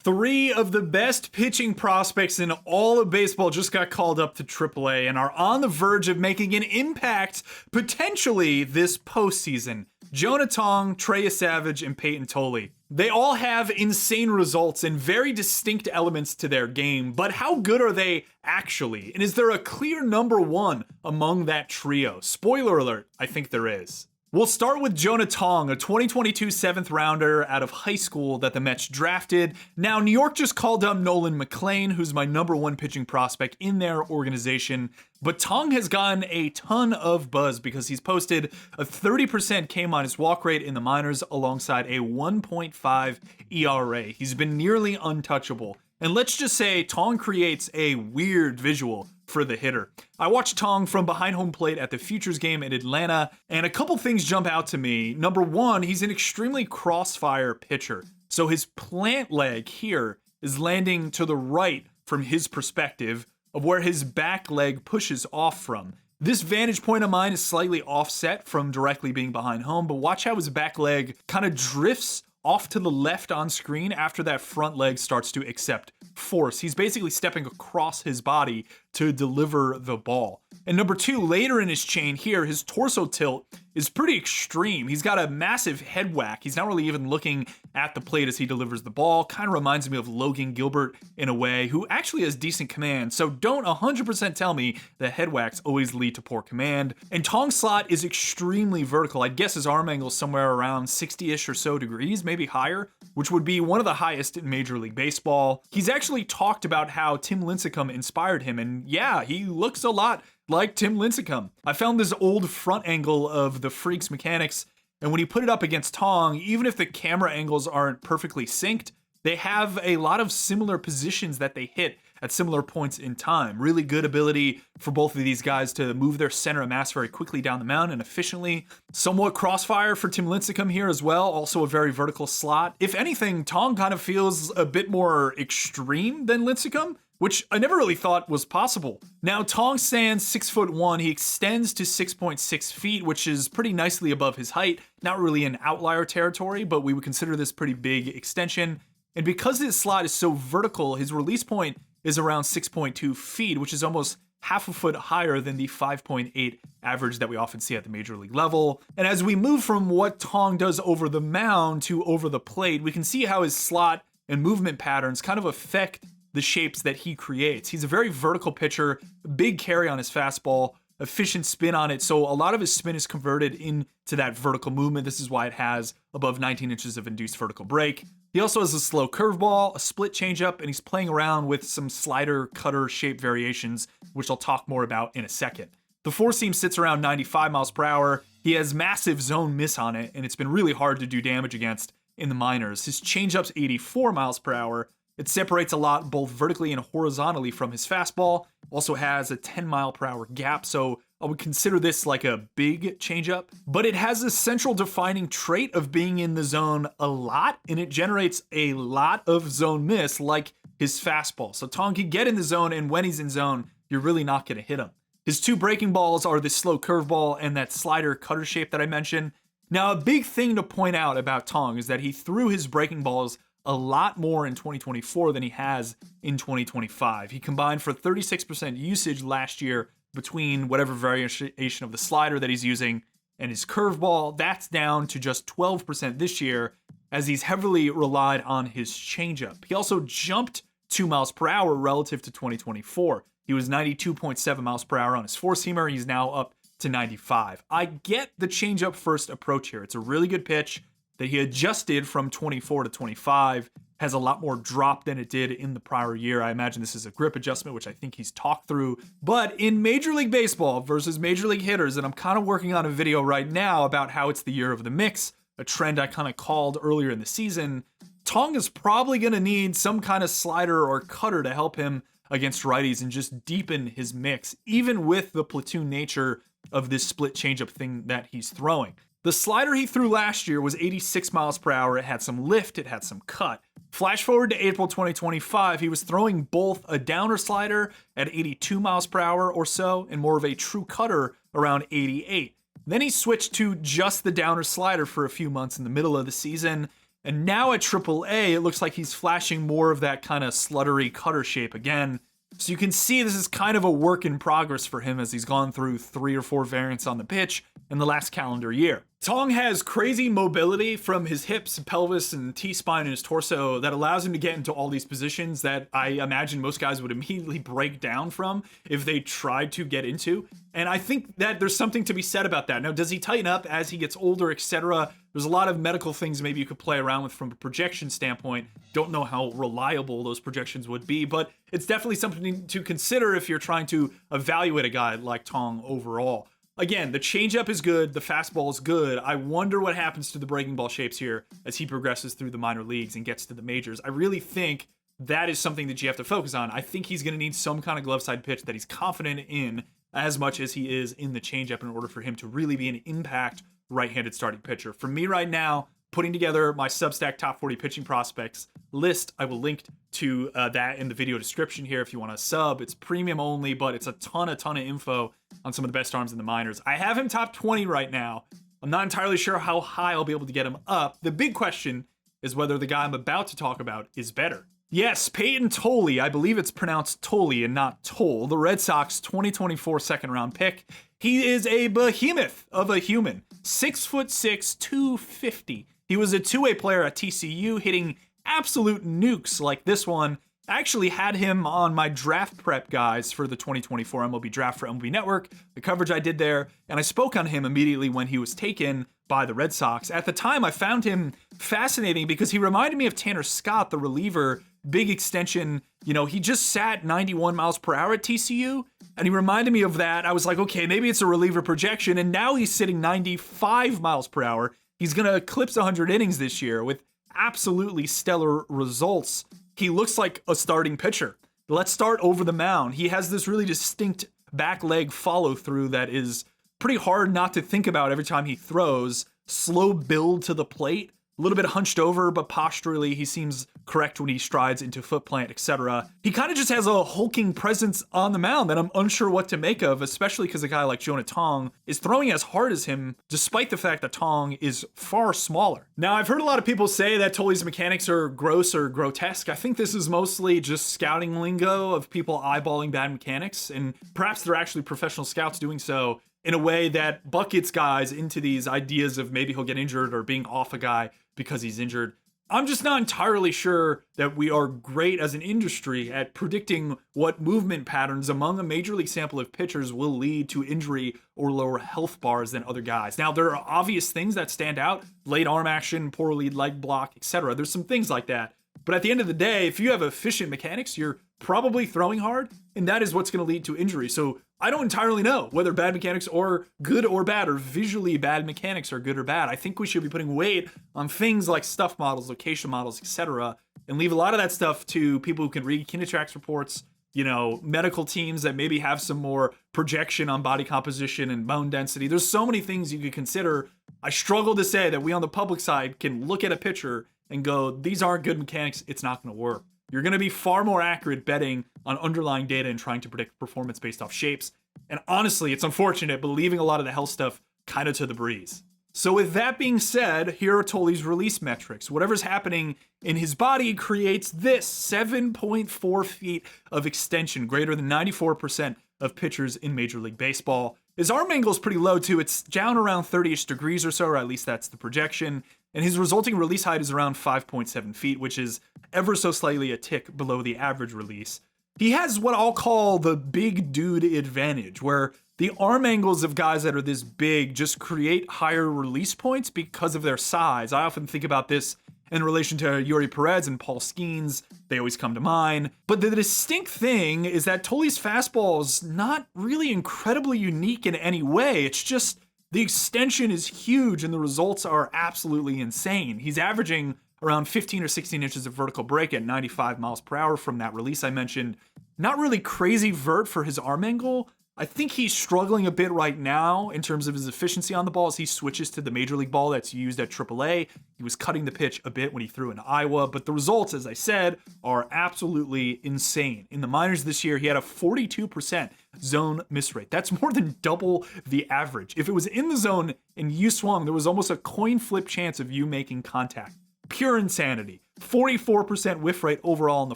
Three of the best pitching prospects in all of baseball just got called up to AAA and are on the verge of making an impact potentially this postseason. Jonah Tong, Trey Yesavage, and Payton Tolle. They all have insane results and very distinct elements to their game, but how good are they actually? And is there a clear number one among that trio? Spoiler alert, I think there is. We'll start with Jonah Tong, a 2022 seventh rounder out of high school that the Mets drafted. Now, New York just called up Nolan McLean, who's my number one pitching prospect in their organization. But Tong has gotten a ton of buzz because he's posted a 30% K- walk rate in the minors alongside a 1.5 ERA. He's been nearly untouchable. And let's just say Tong creates a weird visual for the hitter. I watched Tong from behind home plate at the Futures game in Atlanta, and a couple things jump out to me. Number one, he's an extremely crossfire pitcher. So his plant leg here is landing to the right from his perspective of where his back leg pushes off from. This vantage point of mine is slightly offset from directly being behind home, but watch how his back leg kind of drifts off to the left on screen after that front leg starts to accept force. He's basically stepping across his body to deliver the ball. And number two, later in his chain here, his torso tilt is pretty extreme. He's got a massive head whack. He's not really even looking at the plate as he delivers the ball. Kind of reminds me of Logan Gilbert in a way, who actually has decent command. So don't 100% tell me that head whacks always lead to poor command. And Tong's slot is extremely vertical. I'd guess his arm angle is somewhere around 60-ish or so degrees, maybe higher, which would be one of the highest in Major League Baseball. He's actually talked about how Tim Lincecum inspired him, and yeah, he looks a lot like Tim Lincecum. I found this old front angle of the Freaks mechanics, and when you put it up against Tong, even if the camera angles aren't perfectly synced, they have a lot of similar positions that they hit at similar points in time. Really good ability for both of these guys to move their center of mass very quickly down the mound and efficiently. Somewhat crossfire for Tim Lincecum here as well, also a very vertical slot. If anything, Tong kind of feels a bit more extreme than Lincecum, which I never really thought was possible. Now, Tong stands 6'1". He extends to 6.6 feet, which is pretty nicely above his height. Not really in outlier territory, but we would consider this pretty big extension. And because his slot is so vertical, his release point is around 6.2 feet, which is almost half a foot higher than the 5.8 average that we often see at the major league level. And as we move from what Tong does over the mound to over the plate, we can see how his slot and movement patterns kind of affect the shapes that he creates. He's a very vertical pitcher, big carry on his fastball, efficient spin on it, so a lot of his spin is converted into that vertical movement. This is why it has above 19 inches of induced vertical break. He also has a slow curveball, a split changeup, and he's playing around with some slider cutter shape variations, which I'll talk more about in a second. The four seam sits around 95 miles per hour. He has massive zone miss on it, and it's been really hard to do damage against in the minors. His changeup's 84 miles per hour. It separates a lot both vertically and horizontally from his fastball. Also has a 10 mile per hour gap, so I would consider this like a big changeup. But it has a central defining trait of being in the zone a lot, and it generates a lot of zone miss like his fastball. So Tong can get in the zone, and when he's in zone, you're really not going to hit him. His two breaking balls are the slow curveball and that slider cutter shape that I mentioned. Now, a big thing to point out about Tong is that he threw his breaking balls a lot more in 2024 than he has in 2025. He combined for 36% usage last year between whatever variation of the slider that he's using and his curveball. That's down to just 12% this year, as he's heavily relied on his changeup. He also jumped 2 miles per hour relative to 2024. He was 92.7 miles per hour on his four-seamer. He's now up to 95. I get the changeup first approach here. It's a really good pitch that he adjusted from 24 to 25, has a lot more drop than it did in the prior year. I imagine this is a grip adjustment, which I think he's talked through. But in Major League Baseball versus Major League hitters, and I'm kind of working on a video right now about how it's the year of the mix, a trend I kind of called earlier in the season, Tong is probably going to need some kind of slider or cutter to help him against righties and just deepen his mix, even with the platoon nature of this split changeup thing that he's throwing. The slider he threw last year was 86 miles per hour. It had some lift, it had some cut. Flash forward to April 2025, he was throwing both a downer slider at 82 miles per hour or so and more of a true cutter around 88. Then he switched to just the downer slider for a few months in the middle of the season, And now at AAA, it looks like he's flashing more of that kind of sluttery cutter shape again. So you can see this is kind of a work in progress for him as he's gone through 3 or 4 variants on the pitch in the last calendar year. Tong has crazy mobility from his hips, pelvis, and T-spine in his torso that allows him to get into all these positions that I imagine most guys would immediately break down from if they tried to get into. And I think that there's something to be said about that. Now, does he tighten up as he gets older, etc.? There's a lot of medical things maybe you could play around with from a projection standpoint. Don't know how reliable those projections would be, but it's definitely something to consider if you're trying to evaluate a guy like Tong overall. Again, the changeup is good, the fastball is good. I wonder what happens to the breaking ball shapes here as he progresses through the minor leagues and gets to the majors. I really think that is something that you have to focus on. I think he's going to need some kind of glove side pitch that he's confident in as much as he is in the changeup in order for him to really be an impact right-handed starting pitcher. For me right now, putting together my Substack top 40 pitching prospects list, I will link to that in the video description here if you want to sub. It's premium only, but it's a ton of info on some of the best arms in the minors. I have him top 20 right now. I'm not entirely sure how high I'll be able to get him up. The big question is whether the guy I'm about to talk about is better. Yes, Payton Tolle, I believe it's pronounced Tolle and not Toll, the Red Sox 2024 second round pick. He is a behemoth of a human, 6'6", 250. He was a two-way player at TCU, hitting absolute nukes like this one. I actually had him on my draft prep guys for the 2024 MLB draft for MLB Network, the coverage I did there, and I spoke on him immediately when he was taken by the Red Sox. At the time, I found him fascinating because he reminded me of Tanner Scott, the reliever, big extension. You know, he just sat 91 miles per hour at TCU, and he reminded me of that. I was like, okay, maybe it's a reliever projection, and now he's sitting 95 miles per hour. He's going to eclipse 100 innings this year with absolutely stellar results. He looks like a starting pitcher. Let's start over the mound. He has this really distinct back leg follow through that is pretty hard not to think about every time he throws. Slow build to the plate, a little bit hunched over, but posturally he seems correct when he strides into foot plant, etc. He kind of just has a hulking presence on the mound that I'm unsure what to make of, especially because a guy like Jonah Tong is throwing as hard as him, despite the fact that Tong is far smaller. Now, I've heard a lot of people say that Tolle's mechanics are gross or grotesque. I think this is mostly just scouting lingo of people eyeballing bad mechanics, and perhaps they're actually professional scouts doing so in a way that buckets guys into these ideas of maybe he'll get injured or being off a guy because he's injured. I'm just not entirely sure that we are great as an industry at predicting what movement patterns among a major league sample of pitchers will lead to injury or lower health bars than other guys. Now, there are obvious things that stand out, late arm action, poor lead leg block, etc. There's some things like that. But at the end of the day, if you have efficient mechanics, you're probably throwing hard, and that is what's going to lead to injury. So I don't entirely know whether bad mechanics are good or bad, or visually bad mechanics are good or bad. I think we should be putting weight on things like stuff models, location models, etc., and leave a lot of that stuff to people who can read Kinetics reports, you know, medical teams that maybe have some more projection on body composition and bone density. There's so many things you could consider. I struggle to say that we on the public side can look at a pitcher and go, these aren't good mechanics, it's not going to work. You're going to be far more accurate betting on underlying data and trying to predict performance based off shapes. And honestly, it's unfortunate, but leaving a lot of the health stuff kind of to the breeze. So with that being said, here are Tolle's release metrics. Whatever's happening in his body creates this 7.4 feet of extension, greater than 94% of pitchers in Major League Baseball. His arm angle is pretty low too. It's down around 30-ish degrees or so, or at least that's the projection. And his resulting release height is around 5.7 feet, which is ever so slightly a tick below the average release. He has what I'll call the big dude advantage, where the arm angles of guys that are this big just create higher release points because of their size. I often think about this in relation to Yuri Perez and Paul Skeens. They always come to mind. But the distinct thing is that Tolle's fastball is not really incredibly unique in any way. It's just the extension is huge and the results are absolutely insane. He's averaging around 15 or 16 inches of vertical break at 95 miles per hour from that release I mentioned. Not really crazy vert for his arm angle. I think he's struggling a bit right now in terms of his efficiency on the ball as he switches to the major league ball that's used at AAA. He was cutting the pitch a bit when he threw in Iowa, but the results, as I said, are absolutely insane. In the minors this year, he had a 42% zone miss rate. That's more than double the average. If it was in the zone and you swung, there was almost a coin flip chance of you making contact. Pure insanity. 44% whiff rate overall on the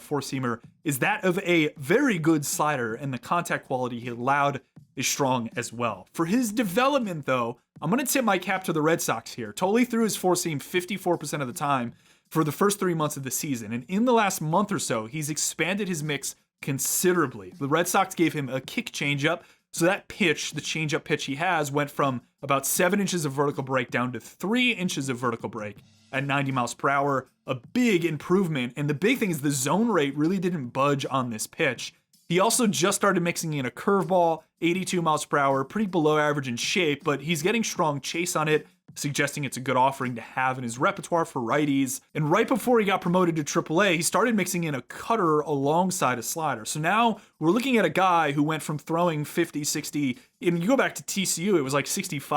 four-seamer is that of a very good slider, and the contact quality he allowed is strong as well. For his development, though, I'm going to tip my cap to the Red Sox here. Tolle threw his four-seam 54% of the time for the first 3 months of the season, and in the last month or so, he's expanded his mix considerably. The Red Sox gave him a kick changeup, so that pitch, the changeup pitch he has, went from about 7 inches of vertical break down to 3 inches of vertical break at 90 miles per hour, a big improvement. And the big thing is the zone rate really didn't budge on this pitch. He also just started mixing in a curveball, 82 miles per hour, pretty below average in shape, but he's getting strong chase on it, suggesting it's a good offering to have in his repertoire for righties. And right before he got promoted to AAA, he started mixing in a cutter alongside a slider. So now we're looking at a guy who went from throwing 50, 60, and you go back to TCU, it was like 65%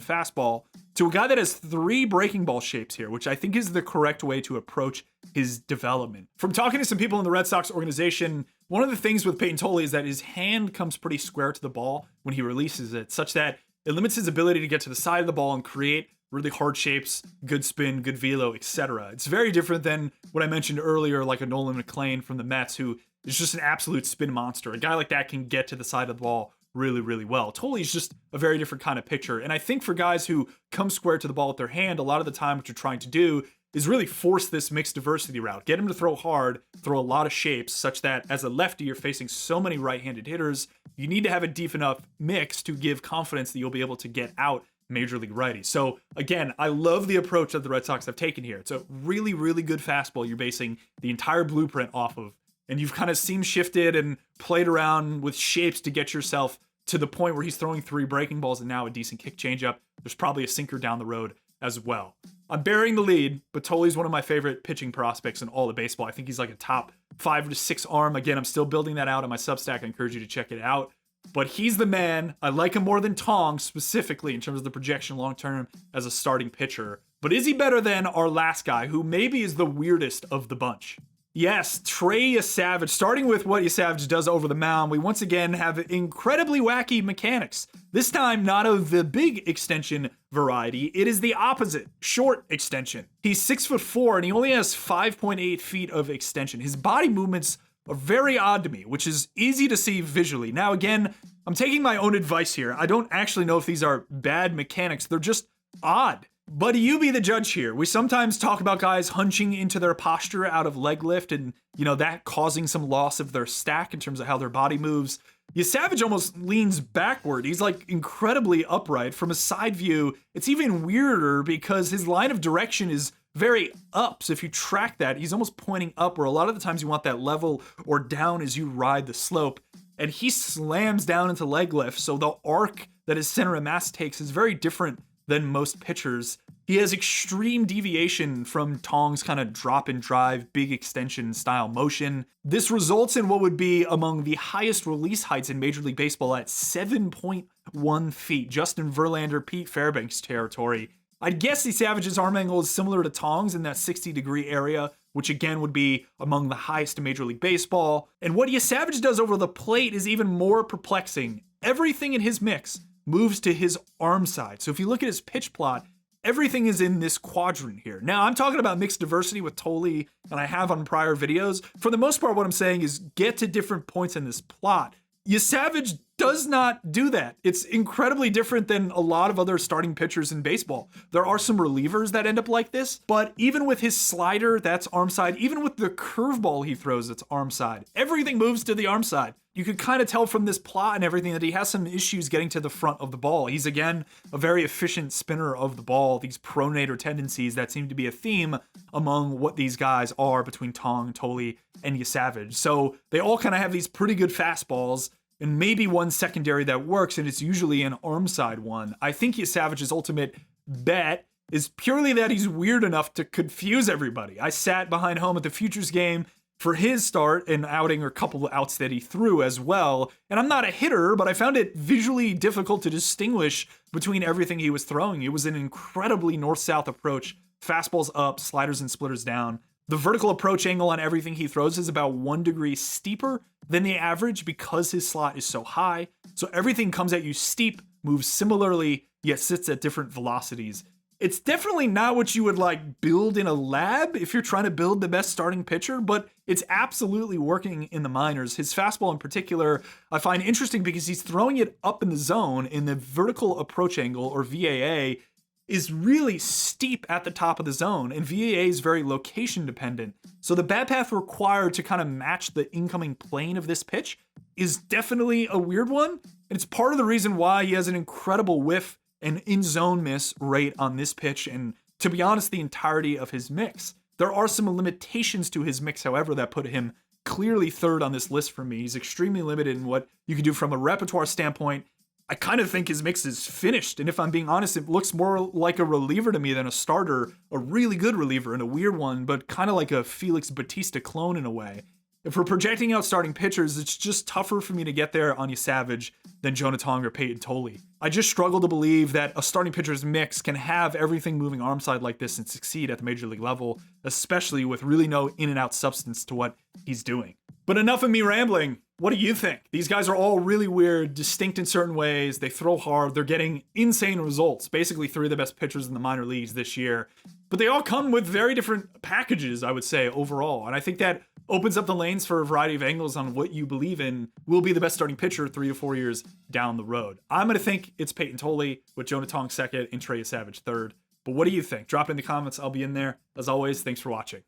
fastball, to a guy that has 3 breaking ball shapes here, which I think is the correct way to approach his development. From talking to some people in the Red Sox organization, one of the things with Payton Tolle is that his hand comes pretty square to the ball when he releases it, such that it limits his ability to get to the side of the ball and create really hard shapes, good spin, good velo, etc. It's very different than what I mentioned earlier, like a Nolan McLean from the Mets, who is just an absolute spin monster. A guy like that can get to the side of the ball really, really well. Tolle is just a very different kind of pitcher. And I think for guys who come square to the ball with their hand, a lot of the time what you're trying to do is really force this mixed diversity route. Get him to throw hard, throw a lot of shapes, such that as a lefty, you're facing so many right-handed hitters, you need to have a deep enough mix to give confidence that you'll be able to get out major league righties. So again, I love the approach that the Red Sox have taken here. It's a really, really good fastball you're basing the entire blueprint off of. And you've kind of seam shifted and played around with shapes to get yourself to the point where he's throwing 3 breaking balls and now a decent kick changeup. There's probably a sinker down the road as well. I'm burying the lead, but Tolle's one of my favorite pitching prospects in all of baseball. I think he's like a top 5 to 6 arm. Again, I'm still building that out on my Substack. I encourage you to check it out. But he's the man. I like him more than Tong specifically in terms of the projection long-term as a starting pitcher. But is he better than our last guy, who maybe is the weirdest of the bunch? Yes, Trey Yesavage. Starting with what Yesavage does over the mound, we once again have incredibly wacky mechanics. This time, not of the big extension variety. It is the opposite, short extension. He's 6'4" and he only has 5.8 feet of extension. His body movements are very odd to me, which is easy to see visually. Now, again, I'm taking my own advice here. I don't actually know if these are bad mechanics. They're just odd. But you be the judge here. We sometimes talk about guys hunching into their posture out of leg lift and, that causing some loss of their stack in terms of how their body moves. Yesavage almost leans backward. He's like incredibly upright. From a side view, it's even weirder because his line of direction is very up. So if you track that, he's almost pointing up, where a lot of the times you want that level or down as you ride the slope. And he slams down into leg lift. So the arc that his center of mass takes is very different than most pitchers. He has extreme deviation from Tong's kind of drop and drive, big extension style motion. This results in what would be among the highest release heights in Major League Baseball at 7.1 feet. Justin Verlander, Pete Fairbanks territory. I'd guess Yesavage's arm angle is similar to Tong's in that 60-degree area, which again would be among the highest in Major League Baseball. And what Yesavage does over the plate is even more perplexing. Everything in his mix moves to his arm side. So if you look at his pitch plot, everything is in this quadrant here. Now, I'm talking about mixed diversity with Tolle, and I have on prior videos. For the most part, what I'm saying is get to different points in this plot. Yesavage does not do that. It's incredibly different than a lot of other starting pitchers in baseball. There are some relievers that end up like this, but even with his slider, that's arm side. Even with the curveball he throws, it's arm side. Everything moves to the arm side. You could kind of tell from this plot and everything that he has some issues getting to the front of the ball. He's, again, a very efficient spinner of the ball. These pronator tendencies that seem to be a theme among what these guys are between Tong, Tolle, and Yesavage. So they all kind of have these pretty good fastballs, and maybe one secondary that works, and it's usually an arm side one. I think Yesavage's ultimate bet is purely that he's weird enough to confuse everybody. I sat behind home at the Futures game for his start, an outing or a couple of outs that he threw as well. And I'm not a hitter, but I found it visually difficult to distinguish between everything he was throwing. It was an incredibly north-south approach. Fastballs up, sliders and splitters down. The vertical approach angle on everything he throws is about 1 degree steeper than the average because his slot is so high. So everything comes at you steep, moves similarly, yet sits at different velocities It's definitely not what you would like build in a lab if you're trying to build the best starting pitcher, but it's absolutely working in the minors. His fastball in particular, I find interesting because he's throwing it up in the zone in the vertical approach angle, or VAA, is really steep at the top of the zone, and VAA is very location dependent. So the bat path required to kind of match the incoming plane of this pitch is definitely a weird one, and it's part of the reason why he has an incredible whiff and in-zone miss rate on this pitch, and to be honest, the entirety of his mix. There are some limitations to his mix, however, that put him clearly third on this list for me. He's extremely limited in what you can do from a repertoire standpoint. I kind of think his mix is finished, and if I'm being honest, it looks more like a reliever to me than a starter, a really good reliever and a weird one, but kind of like a Felix Bautista clone in a way. If we're projecting out starting pitchers, it's just tougher for me to get there on Yesavage than Jonah Tong or Payton Tolle. I just struggle to believe that a starting pitcher's mix can have everything moving arm side like this and succeed at the major league level, especially with really no in and out substance to what he's doing. But enough of me rambling. What do you think? These guys are all really weird, distinct in certain ways. They throw hard. They're getting insane results. Basically, three of the best pitchers in the minor leagues this year. But they all come with very different packages, I would say, overall. And I think that opens up the lanes for a variety of angles on what you believe in will be the best starting pitcher 3 to 4 years down the road. I'm going to think it's Payton Tolle with Jonah Tong second and Trey Yesavage third. But what do you think? Drop it in the comments. I'll be in there. As always, thanks for watching.